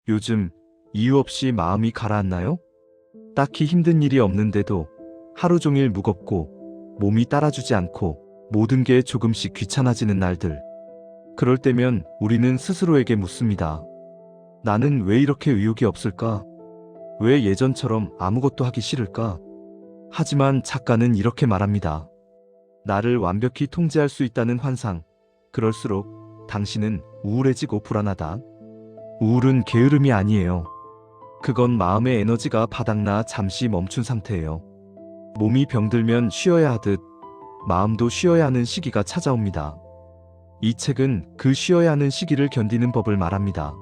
요즘 이유 없이 마음이 가라앉나요? 딱히 힘든 일이 없는데도 하루 종일 무겁고 몸이 따라주지 않고 모든 게 조금씩 귀찮아지는 날들. 그럴 때면 우리는 스스로에게 묻습니다. 나는 왜 이렇게 의욕이 없을까? 왜 예전처럼 아무것도 하기 싫을까? 하지만 작가는 이렇게 말합니다. 나를 완벽히 통제할 수 있다는 환상. 그럴수록 당신은 우울해지고 불안하다. 우울은 게으름이 아니에요. 그건 마음의 에너지가 바닥나 잠시 멈춘 상태예요. 몸이 병들면 쉬어야 하듯 마음도 쉬어야 하는 시기가 찾아옵니다. 이 책은 그 쉬어야 하는 시기를 견디는 법을 말합니다.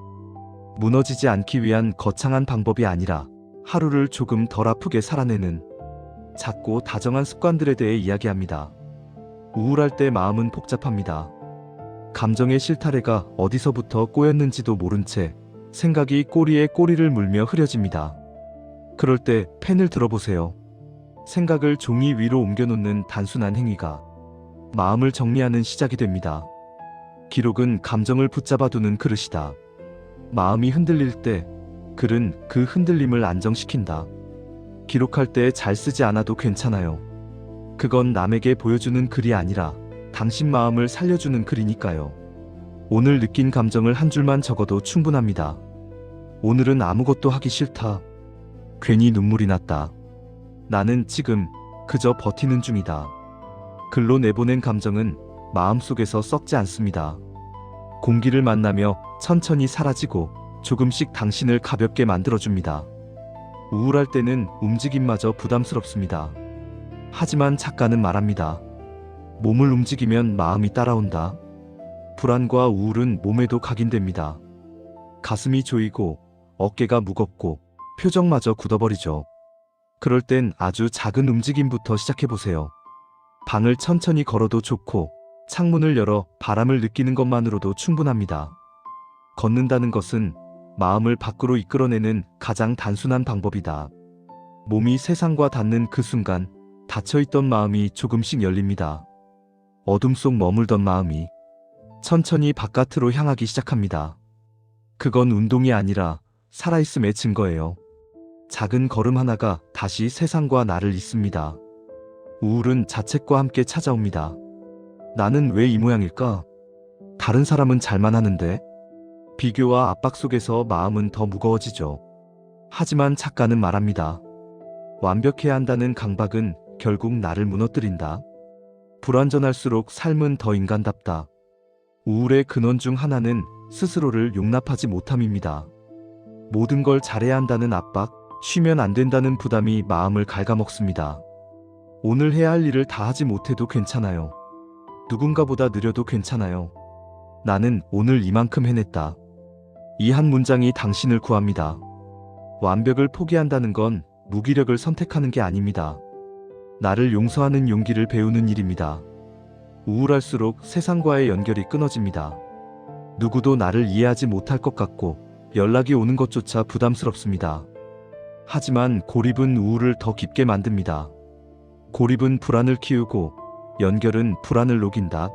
무너지지 않기 위한 거창한 방법이 아니라 하루를 조금 덜 아프게 살아내는 작고 다정한 습관들에 대해 이야기합니다. 우울할 때 마음은 복잡합니다. 감정의 실타래가 어디서부터 꼬였는지도 모른 채 생각이 꼬리에 꼬리를 물며 흐려집니다. 그럴 때 펜을 들어보세요. 생각을 종이 위로 옮겨놓는 단순한 행위가 마음을 정리하는 시작이 됩니다. 기록은 감정을 붙잡아두는 그릇이다. 마음이 흔들릴 때 글은 그 흔들림을 안정시킨다. 기록할 때 잘 쓰지 않아도 괜찮아요. 그건 남에게 보여주는 글이 아니라 당신 마음을 살려주는 글이니까요. 오늘 느낀 감정을 한 줄만 적어도 충분합니다. 오늘은 아무것도 하기 싫다. 괜히 눈물이 났다. 나는 지금 그저 버티는 중이다. 글로 내보낸 감정은 마음속에서 썩지 않습니다. 공기를 만나며 천천히 사라지고 조금씩 당신을 가볍게 만들어줍니다. 우울할 때는 움직임마저 부담스럽습니다. 하지만 작가는 말합니다. 몸을 움직이면 마음이 따라온다. 불안과 우울은 몸에도 각인됩니다. 가슴이 조이고 어깨가 무겁고 표정마저 굳어버리죠. 그럴 땐 아주 작은 움직임부터 시작해보세요. 방을 천천히 걸어도 좋고 창문을 열어 바람을 느끼는 것만으로도 충분합니다. 걷는다는 것은 마음을 밖으로 이끌어내는 가장 단순한 방법이다. 몸이 세상과 닿는 그 순간 닫혀있던 마음이 조금씩 열립니다. 어둠 속 머물던 마음이 천천히 바깥으로 향하기 시작합니다. 그건 운동이 아니라 살아있음의 증거예요. 작은 걸음 하나가 다시 세상과 나를 잇습니다. 우울은 자책과 함께 찾아옵니다. 나는 왜 이 모양일까? 다른 사람은 잘만 하는데? 비교와 압박 속에서 마음은 더 무거워지죠. 하지만 작가는 말합니다. 완벽해야 한다는 강박은 결국 나를 무너뜨린다. 불완전할수록 삶은 더 인간답다. 우울의 근원 중 하나는 스스로를 용납하지 못함입니다. 모든 걸 잘해야 한다는 압박, 쉬면 안 된다는 부담이 마음을 갉아먹습니다. 오늘 해야 할 일을 다 하지 못해도 괜찮아요. 누군가보다 느려도 괜찮아요. 나는 오늘 이만큼 해냈다. 이 한 문장이 당신을 구합니다. 완벽을 포기한다는 건 무기력을 선택하는 게 아닙니다. 나를 용서하는 용기를 배우는 일입니다. 우울할수록 세상과의 연결이 끊어집니다. 누구도 나를 이해하지 못할 것 같고 연락이 오는 것조차 부담스럽습니다. 하지만 고립은 우울을 더 깊게 만듭니다. 고립은 불안을 키우고 연결은 불안을 녹인다.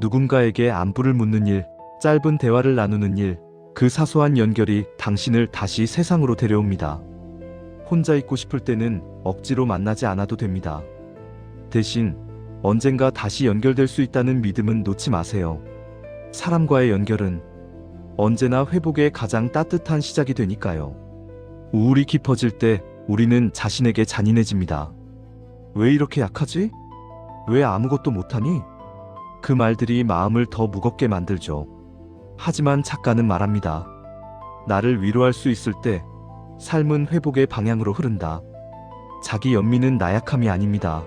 누군가에게 안부를 묻는 일, 짧은 대화를 나누는 일, 그 사소한 연결이 당신을 다시 세상으로 데려옵니다. 혼자 있고 싶을 때는 억지로 만나지 않아도 됩니다. 대신 언젠가 다시 연결될 수 있다는 믿음은 놓지 마세요. 사람과의 연결은 언제나 회복의 가장 따뜻한 시작이 되니까요. 우울이 깊어질 때 우리는 자신에게 잔인해집니다. 왜 이렇게 약하지? 왜 아무것도 못하니? 그 말들이 마음을 더 무겁게 만들죠. 하지만 작가는 말합니다. 나를 위로할 수 있을 때 삶은 회복의 방향으로 흐른다. 자기 연민은 나약함이 아닙니다.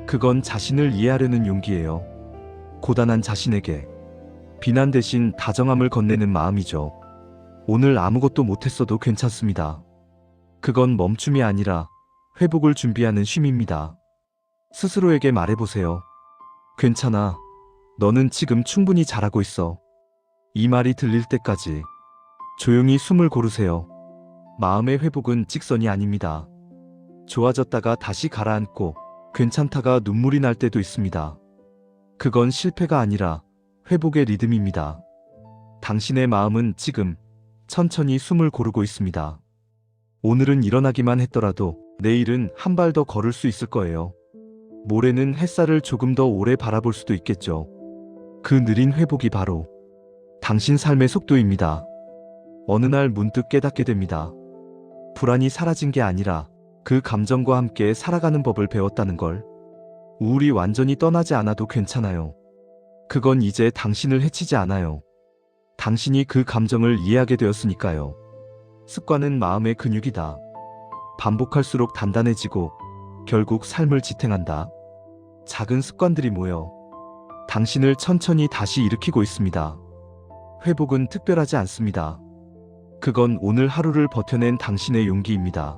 그건 자신을 이해하려는 용기예요. 고단한 자신에게 비난 대신 다정함을 건네는 마음이죠. 오늘 아무것도 못했어도 괜찮습니다. 그건 멈춤이 아니라 회복을 준비하는 쉼입니다. 스스로에게 말해보세요. 괜찮아. 너는 지금 충분히 잘하고 있어. 이 말이 들릴 때까지 조용히 숨을 고르세요. 마음의 회복은 직선이 아닙니다. 좋아졌다가 다시 가라앉고 괜찮다가 눈물이 날 때도 있습니다. 그건 실패가 아니라 회복의 리듬입니다. 당신의 마음은 지금 천천히 숨을 고르고 있습니다. 오늘은 일어나기만 했더라도 내일은 한 발 더 걸을 수 있을 거예요. 모레는 햇살을 조금 더 오래 바라볼 수도 있겠죠. 그 느린 회복이 바로 당신 삶의 속도입니다. 어느 날 문득 깨닫게 됩니다. 불안이 사라진 게 아니라 그 감정과 함께 살아가는 법을 배웠다는 걸. 우울이 완전히 떠나지 않아도 괜찮아요. 그건 이제 당신을 해치지 않아요. 당신이 그 감정을 이해하게 되었으니까요. 습관은 마음의 근육이다. 반복할수록 단단해지고 결국 삶을 지탱한다. 작은 습관들이 모여 당신을 천천히 다시 일으키고 있습니다. 회복은 특별하지 않습니다. 그건 오늘 하루를 버텨낸 당신의 용기입니다.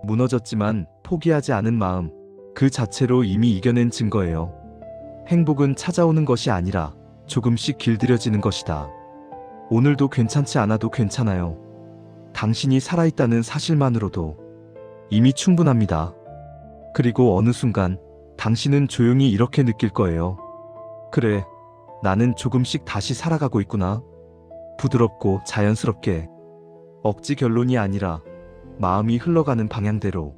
무너졌지만 포기하지 않은 마음, 그 자체로 이미 이겨낸 증거예요. 행복은 찾아오는 것이 아니라 조금씩 길들여지는 것이다. 오늘도 괜찮지 않아도 괜찮아요. 당신이 살아있다는 사실만으로도 이미 충분합니다. 그리고 어느 순간 당신은 조용히 이렇게 느낄 거예요. 그래, 나는 조금씩 다시 살아가고 있구나. 부드럽고 자연스럽게. 억지 결론이 아니라 마음이 흘러가는 방향대로.